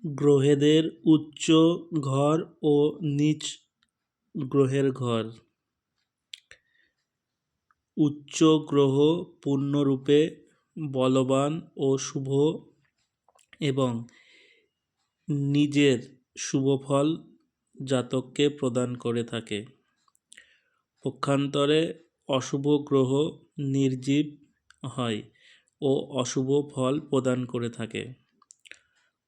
গ্রহেদের উচ্চ ঘর ও নিচ গ্রহের ঘর। উচ্চ গ্রহ পূর্ণরূপে বলবান ও শুভ এবং নিজের শুভফল জাতককে প্রদান করে থাকে। পক্ষান্তরে অশুভ গ্রহ নির্জীব হয় ও অশুভ ফল প্রদান করে থাকে।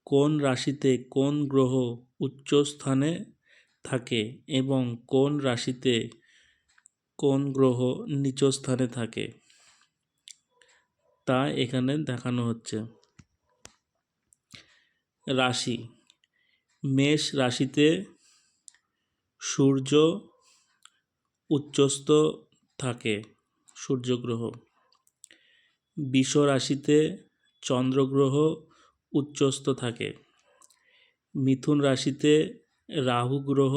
কোন রাশিতে কোন গ্রহ উচ্চ স্থানে থাকে এবং কোন রাশিতে কোন গ্রহ নিচ স্থানে থাকে তা এখানে দেখানো হচ্ছে। রাশি: মেষ রাশিতে সূর্য উচ্চস্থ থাকে, সূর্যগ্রহ। বৃষ রাশিতে চন্দ্রগ্রহ উচ্চস্থ থাকে। মিথুন রাশিতে রাহু গ্রহ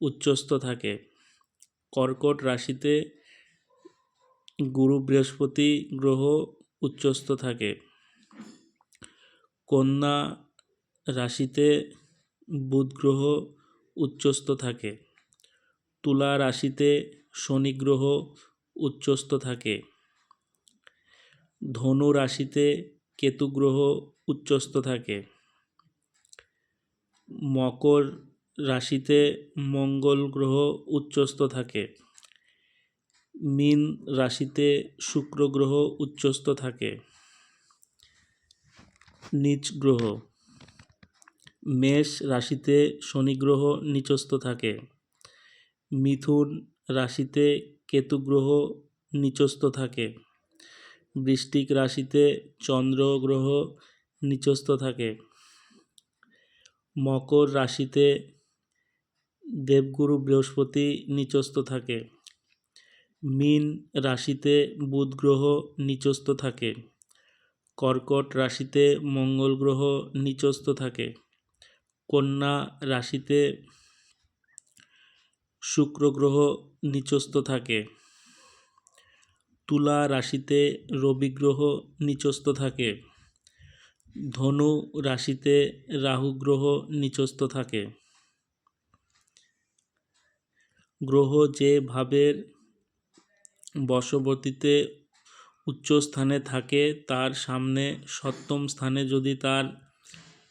উচ্চস্থ থাকে। কর্কট রাশিতে গুরু বৃহস্পতি গ্রহ উচ্চস্থ থাকে। কন্যা রাশিতে বুধ গ্রহ উচ্চস্থ থাকে। তুলা রাশিতে শনি গ্রহ উচ্চস্থ থাকে। ধনু রাশিতে কেতু গ্রহ উচ্চস্থ থাকে। মকর রাশিতে মঙ্গল গ্রহ উচ্চস্থ থাকে। মীন রাশিতে শুক্র গ্রহ উচ্চস্থ থাকে। নিচ গ্রহ: মেষ রাশিতে শনি গ্রহ নিচস্থ থাকে। মিথুন রাশিতে কেতু গ্রহ নিচস্থ থাকে। বৃশ্চিক রাশিতে চন্দ্র গ্রহ নিচস্থ থাকে। মকর রাশিতে দেবগুরু বৃহস্পতি নিচস্থ থাকে। মীন রাশিতে বুধ গ্রহ নিচস্থ থাকে। কর্কট রাশিতে মঙ্গল গ্রহ নিচস্থ থাকে। কন্যা রাশিতে শুক্র গ্রহ নিচস্থ থাকে। তুলা রাশিতে রবি গ্রহ নিচস্থ থাকে। ধনু রাশিতে রাহু গ্রহ নিচস্থ থাকে। গ্রহ যে ভাবের বশবর্তীতে উচ্চ স্থানে থাকে তার সামনে সপ্তম স্থানে যদি তার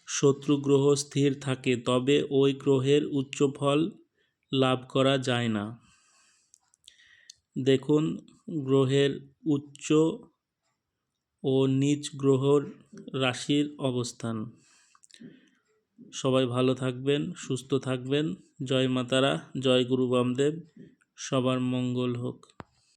শত্রু গ্রহ স্থির থাকে তবে ওই গ্রহের উচ্চ ফল লাভ করা যায় না। দেখুন গ্রহের উচ্চ ও নিচ গ্রহর রাশির অবস্থান। সবাই ভালো থাকবেন, সুস্থ থাকবেন। জয় মা তারা, জয় গুরু বামদেব। সবার মঙ্গল হোক।